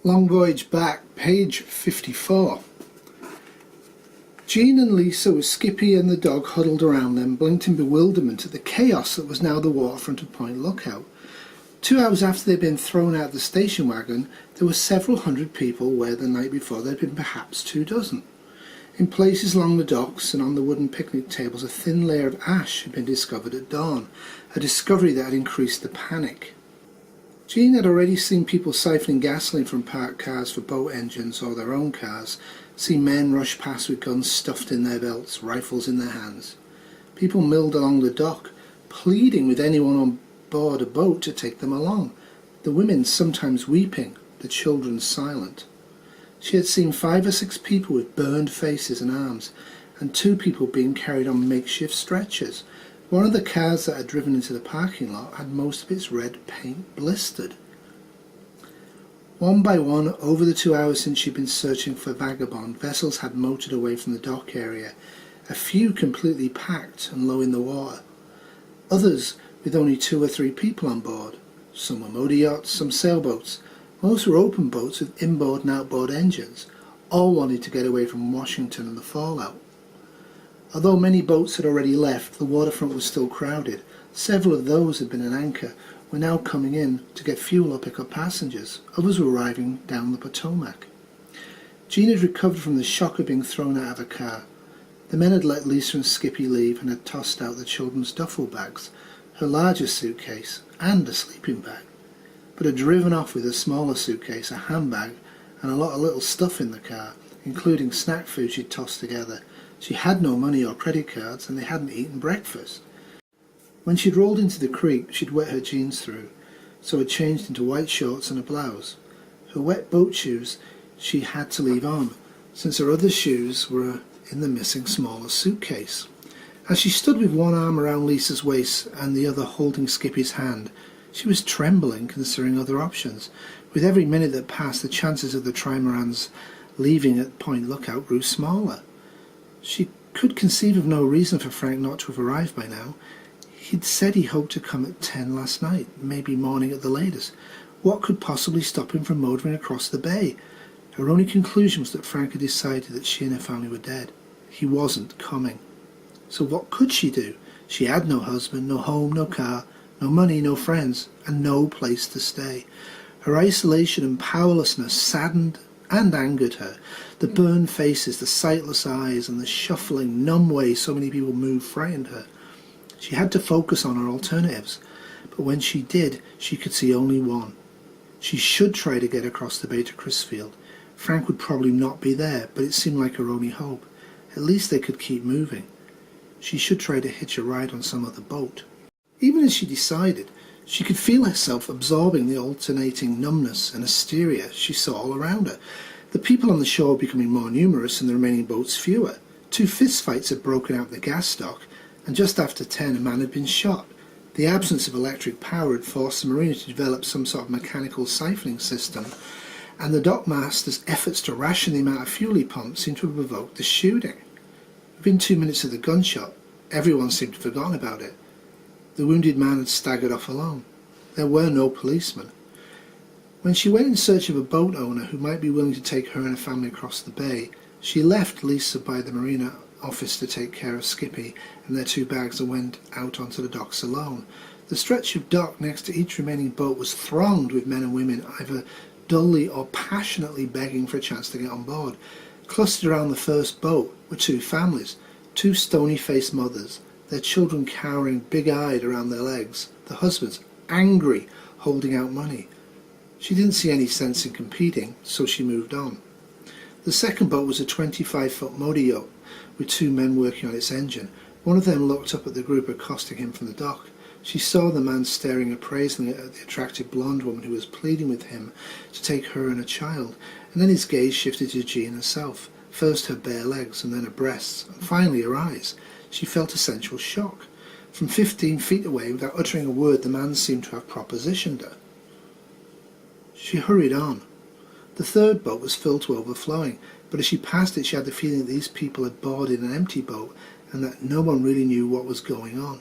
Long Voyage Back, page 54. Jean and Lisa, with Skippy and the dog huddled around them, blinked in bewilderment at the chaos that was now the waterfront of Point Lookout. 2 hours after they'd been thrown out of the station wagon, there were several hundred people where the night before there had been perhaps 24. In places along the docks and on the wooden picnic tables, a thin layer of ash had been discovered at dawn, a discovery that had increased the panic. Jean had already seen people siphoning gasoline from parked cars for boat engines or their own cars, seen men rush past with guns stuffed in their belts, rifles in their hands. People milled along the dock, pleading with anyone on board a boat to take them along, the women sometimes weeping, the children silent. She had seen 5 or 6 people with burned faces and arms, and 2 people being carried on makeshift stretchers. One of the cars that had driven into the parking lot had most of its red paint blistered. One by one, over the 2 hours since she'd been searching for Vagabond, vessels had motored away from the dock area, a few completely packed and low in the water, others with only 2 or 3 people on board. Some were motor yachts, some sailboats. Most were open boats with inboard and outboard engines, all wanted to get away from Washington and the fallout. Although many boats had already left, the waterfront was still crowded. Several of those had been an anchor, were now coming in to get fuel or pick up passengers. Others were arriving down the Potomac. Jean had recovered from the shock of being thrown out of a car. The men had let Lisa and Skippy leave and had tossed out the children's duffel bags, her largest suitcase, and a sleeping bag, but had driven off with a smaller suitcase, a handbag, and a lot of little stuff in the car, including snack food she'd tossed together. She had no money or credit cards, and they hadn't eaten breakfast. When she'd rolled into the creek, she'd wet her jeans through, so had changed into white shorts and a blouse. Her wet boat shoes she had to leave on, since her other shoes were in the missing smaller suitcase. As she stood with one arm around Lisa's waist and the other holding Skippy's hand, she was trembling, considering other options. With every minute that passed, the chances of the trimarans leaving at Point Lookout grew smaller. She could conceive of no reason for Frank not to have arrived by now. He'd said he hoped to come at 10 last night, maybe morning at the latest. What could possibly stop him from motoring across the bay? Her only conclusion was that Frank had decided that she and her family were dead. He wasn't coming. So what could she do? She had no husband, no home, no car, no money, no friends, and no place to stay. Her isolation and powerlessness saddened and angered her. The burned faces, the sightless eyes, and the shuffling, numb way so many people moved frightened her. She had to focus on her alternatives, but when she did, she could see only one. She should try to get across the bay to Crisfield. Frank would probably not be there, but it seemed like her only hope. At least they could keep moving. She should try to hitch a ride on some other boat. Even as she decided, she could feel herself absorbing the alternating numbness and hysteria she saw all around her. The people on the shore were becoming more numerous and the remaining boats fewer. 2 fistfights had broken out in the gas dock, and just after 10 a man had been shot. The absence of electric power had forced the marina to develop some sort of mechanical siphoning system, and the dockmaster's efforts to ration the amount of fuel he pumped seemed to have provoked the shooting. Within 2 minutes of the gunshot, everyone seemed to have forgotten about it. The wounded man had staggered off alone. There were no policemen. When she went in search of a boat owner who might be willing to take her and her family across the bay, she left Lisa by the marina office to take care of Skippy and their 2 bags and went out onto the docks alone. The stretch of dock next to each remaining boat was thronged with men and women, either dully or passionately begging for a chance to get on board. Clustered around the first boat were 2 families, 2 stony-faced mothers, their children cowering big-eyed around their legs, the husbands angry, holding out money. She didn't see any sense in competing, so she moved on. The second boat was a 25-foot motor yacht with 2 men working on its engine. One of them looked up at the group accosting him from the dock. She saw the man staring appraisingly at the attractive blonde woman who was pleading with him to take her and a child, and then his gaze shifted to Jean herself, first her bare legs and then her breasts, and finally her eyes. She felt a sensual shock. From 15 feet away, without uttering a word, the man seemed to have propositioned her. She hurried on. The third boat was filled to overflowing, but as she passed it she had the feeling that these people had boarded an empty boat and that no one really knew what was going on.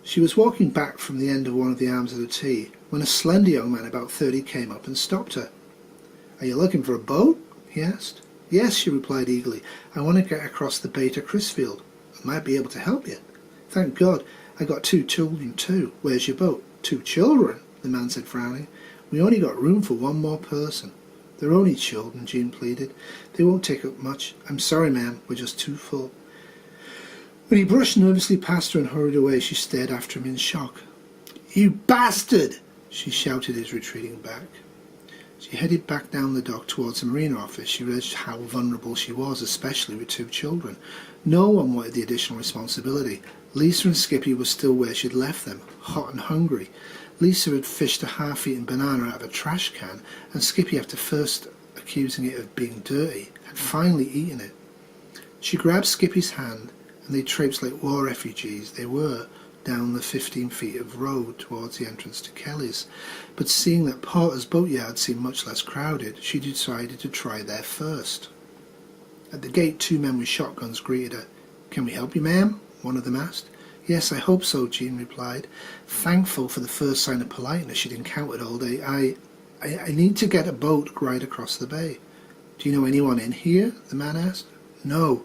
She was walking back from the end of one of the arms of the T when a slender young man about 30 came up and stopped her. "Are you looking for a boat?" he asked. "Yes," she replied eagerly. "I want to get across the bay to Crisfield. I might be able to help you." "Thank God. I got 2 children too. Where's your boat?" "2 children?" the man said, frowning. "We only got room for 1 more person." "They're only children," Jean pleaded. "They won't take up much. I'm sorry, ma'am. We're just too full." When he brushed nervously past her and hurried away, she stared after him in shock. "You bastard!" she shouted as retreating back. She headed back down the dock towards the marina office. She realised how vulnerable she was, especially with 2 children. No one wanted the additional responsibility. Lisa and Skippy were still where she'd left them, hot and hungry. Lisa had fished a half-eaten banana out of a trash can, and Skippy, after first accusing it of being dirty, had finally eaten it. She grabbed Skippy's hand, and they traipsed like war refugees they were down the 15 feet of road towards the entrance to Kelly's. But seeing that Porter's boatyard seemed much less crowded, she decided to try there first. At the gate, 2 men with shotguns greeted her. "Can we help you, ma'am?" one of them asked. "Yes, I hope so," Jean replied, thankful for the first sign of politeness she'd encountered all day. I need to get a boat right across the bay." "Do you know anyone in here?" the man asked. "No.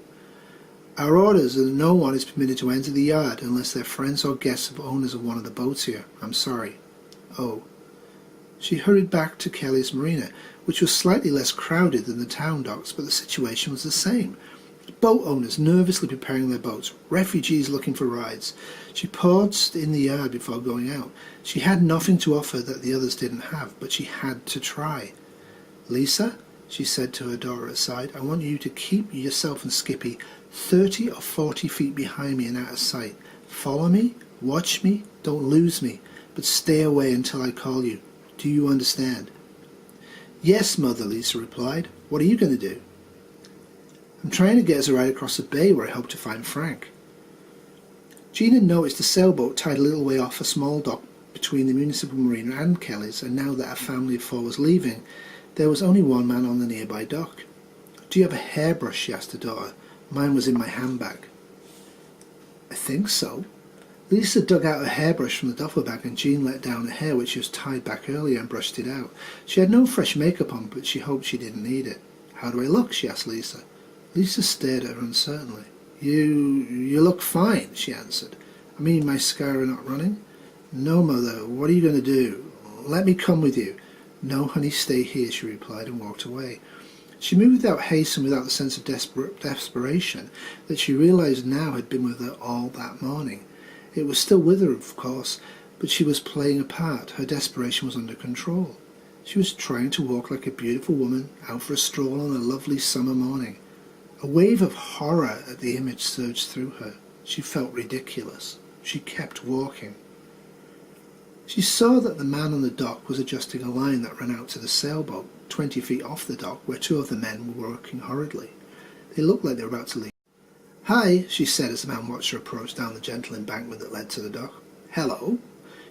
Our orders are that no one is permitted to enter the yard unless they're friends or guests of owners of one of the boats here. I'm sorry." "Oh." She hurried back to Kelly's marina, which was slightly less crowded than the town docks, but the situation was the same. Boat owners nervously preparing their boats, refugees looking for rides. She paused in the yard before going out. She had nothing to offer that the others didn't have, but she had to try. "Lisa," she said to her daughter aside, "I want you to keep yourself and Skippy 30 or 40 feet behind me and out of sight. Follow me, watch me, don't lose me, but stay away until I call you. Do you understand?" "Yes, Mother," Lisa replied. "What are you going to do?" "I'm trying to get us right across the bay where I hope to find Frank." Jean had noticed a sailboat tied a little way off a small dock between the municipal marina and Kelly's, and now that a family of 4 was leaving, there was only 1 man on the nearby dock. "Do you have a hairbrush?" she asked her daughter. "Mine was in my handbag." "I think so." Lisa dug out a hairbrush from the duffel bag, and Jean let down her hair, which she was tied back earlier, and brushed it out. She had no fresh makeup on, but she hoped she didn't need it. "How do I look?" she asked Lisa. Lisa stared at her uncertainly. You look fine," she answered. "I mean, mascara not running?" "No, Mother. What are you going to do?" "Let me come with you." "No, honey, stay here," she replied, and walked away. She moved without haste and without the sense of desperation that she realised now had been with her all that morning. It was still with her, of course, but she was playing a part. Her desperation was under control. She was trying to walk like a beautiful woman out for a stroll on a lovely summer morning. A wave of horror at the image surged through her. She felt ridiculous. She kept walking. She saw that the man on the dock was adjusting a line that ran out to the sailboat, 20 feet off the dock, where 2 of the men were working hurriedly. They looked like they were about to leave. "Hi," she said as the man watched her approach down the gentle embankment that led to the dock. "Hello,"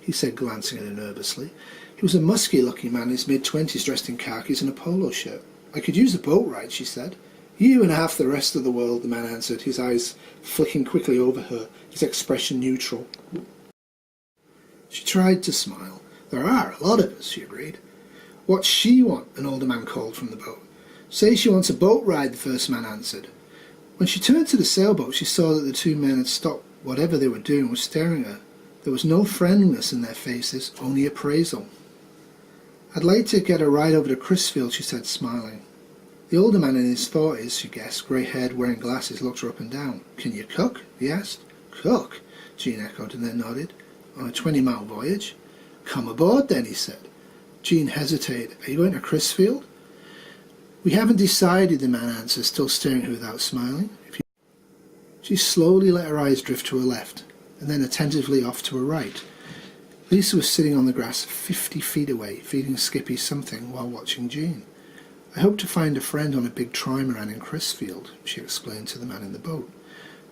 he said, glancing at her nervously. He was a musky-looking man in his mid-20s, dressed in khakis and a polo shirt. "I could use a boat ride," she said. "You and half the rest of the world," the man answered, his eyes flicking quickly over her, his expression neutral. She tried to smile. "There are a lot of us," she agreed. "What's she want?" an older man called from the boat. "Say she wants a boat ride," the first man answered. When she turned to the sailboat, she saw that the 2 men had stopped whatever they were doing and were staring at her. There was no friendliness in their faces, only appraisal. "I'd like to get a ride over to Crisfield," she said, smiling. The older man, in his 40s, she guessed, grey-haired, wearing glasses, looked her up and down. "Can you cook?" he asked. "Cook?" Jean echoed, and then nodded. "On a 20-mile voyage?" "Come aboard, then," he said. Jean hesitated. "Are you going to Crisfield?" "We haven't decided," the man answered, still staring at her without smiling. She slowly let her eyes drift to her left, and then attentively off to her right. Lisa was sitting on the grass 50 feet away, feeding Skippy something while watching Jean. "I hope to find a friend on a big trimaran in Crisfield," she explained to the man in the boat.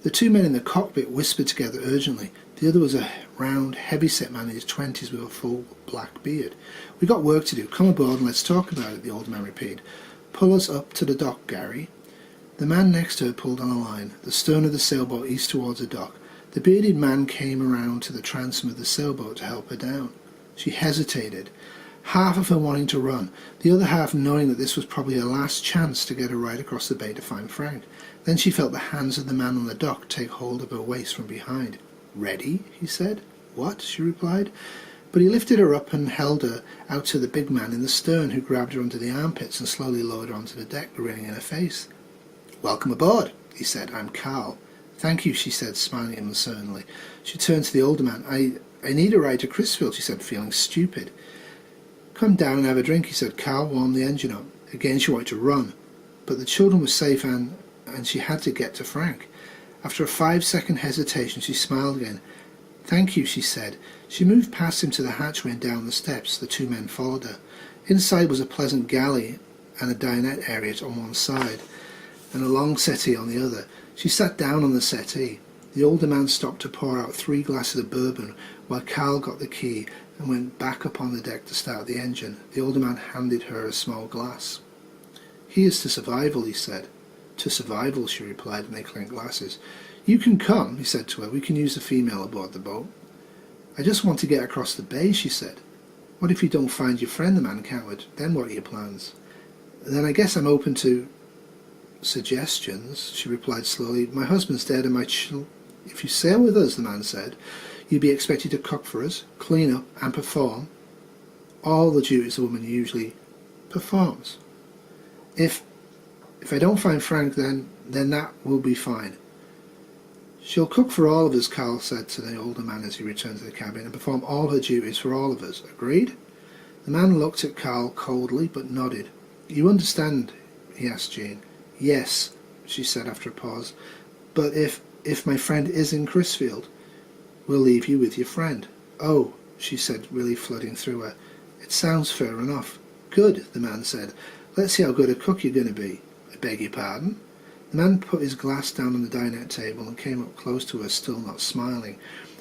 The 2 men in the cockpit whispered together urgently. The other was a round, heavy-set man in his 20s with a full black beard. "We've got work to do. Come aboard and let's talk about it," the old man repeated. "Pull us up to the dock, Gary." The man next to her pulled on a line, the stern of the sailboat east towards the dock. The bearded man came around to the transom of the sailboat to help her down. She hesitated. half of her wanting to run, the other half knowing that this was probably her last chance to get her right across the bay to find Frank. Then she felt the hands of the man on the dock take hold of her waist from behind. "Ready?" he said. "What?" she replied. But he lifted her up and held her out to the big man in the stern, who grabbed her under the armpits and slowly lowered her onto the deck, grinning in her face. "Welcome aboard," he said. "I'm Carl." "Thank you," she said, smiling at him uncertainly. She turned to the older man. I need a ride to Crisfield," she said, feeling stupid. "Come down and have a drink," he said. Carl warmed the engine up. Again she wanted to run, but the children were safe and she had to get to Frank. After a 5-second hesitation, she smiled again. "Thank you," she said. She moved past him to the hatchway and down the steps. The two men followed her. Inside was a pleasant galley and a dinette area on one side, and a long settee on the other. She sat down on the settee. The older man stopped to pour out 3 glasses of bourbon, while Carl got the key and went back up on the deck to start the engine. The older man handed her a small glass. "Here's to survival," he said. "To survival," she replied, and they clinked glasses. "You can come," he said to her. "We can use the female aboard the boat." "I just want to get across the bay," she said. "What if you don't find your friend?" the man cowered. "Then what are your plans?" "Then I guess I'm open to suggestions," she replied slowly. "My husband's dead and my If you sail with us," the man said, "you'd be expected to cook for us, clean up and perform all the duties a woman usually performs. If I don't find Frank, then that will be fine." "She'll cook for all of us," Carl said to the older man as he returned to the cabin, "and perform all her duties for all of us. Agreed?" The man looked at Carl coldly, but nodded. "You understand?" he asked Jean. "Yes," she said after a pause. "But if my friend is in Crisfield, we'll leave you with your friend." "Oh," she said, really flooding through her. "It sounds fair enough." "Good," the man said. "Let's see how good a cook you're going to be." "I beg your pardon?" The man put his glass down on the dinette table and came up close to her, still not smiling.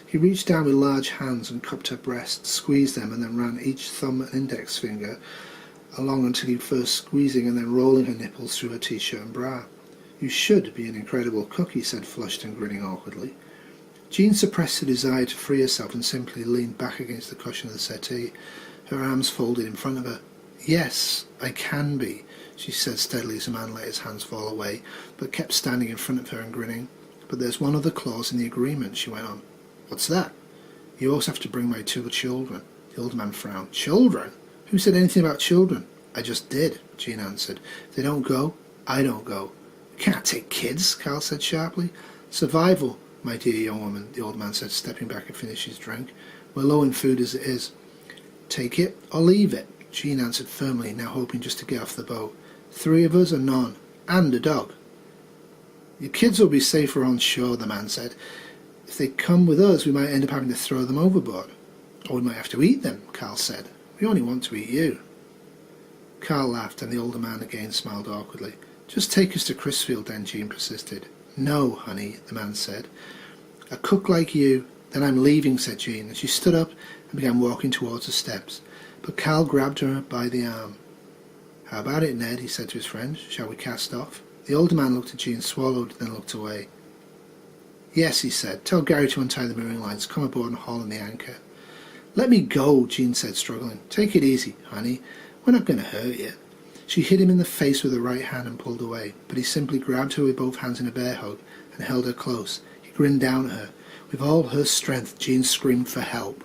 He reached down with large hands and cupped her breasts, squeezed them, and then ran each thumb and index finger along until he first squeezing and then rolling her nipples through her t-shirt and bra. "You should be an incredible cook," he said, flushed and grinning awkwardly. Jean suppressed the desire to free herself and simply leaned back against the cushion of the settee, her arms folded in front of her. "Yes, I can be," she said steadily as the man let his hands fall away, but kept standing in front of her and grinning. "But there's one other clause in the agreement," she went on. "What's that?" "You also have to bring my 2 children." The old man frowned. "Children? Who said anything about children?" "I just did," Jean answered. "If they don't go, I don't go." "You can't take kids," Carl said sharply. "Survival, my dear young woman," the old man said, stepping back and finishing his drink. "We're low in food as it is. Take it or leave it," Jean answered firmly, now hoping just to get off the boat. 3 of us or none, and a dog." "Your kids will be safer on shore," the man said. "If they come with us, we might end up having to throw them overboard." "Or we might have to eat them," Carl said. "We only want to eat you." Carl laughed, and the older man again smiled awkwardly. "Just take us to Crisfield then," Jean persisted. "No, honey," the man said. "A cook like you—" "Then I'm leaving," said Jean, and she stood up and began walking towards the steps. But Carl grabbed her by the arm. "How about it, Ned?" he said to his friend. "Shall we cast off?" The older man looked at Jean, swallowed, then looked away. "Yes," he said. "Tell Gary to untie the mooring lines. Come aboard and haul in the anchor." "Let me go," Jean said, struggling. "Take it easy, honey. We're not going to hurt you." She hit him in the face with her right hand and pulled away, but he simply grabbed her with both hands in a bear hug and held her close. He grinned down at her. With all her strength, Jean screamed for help.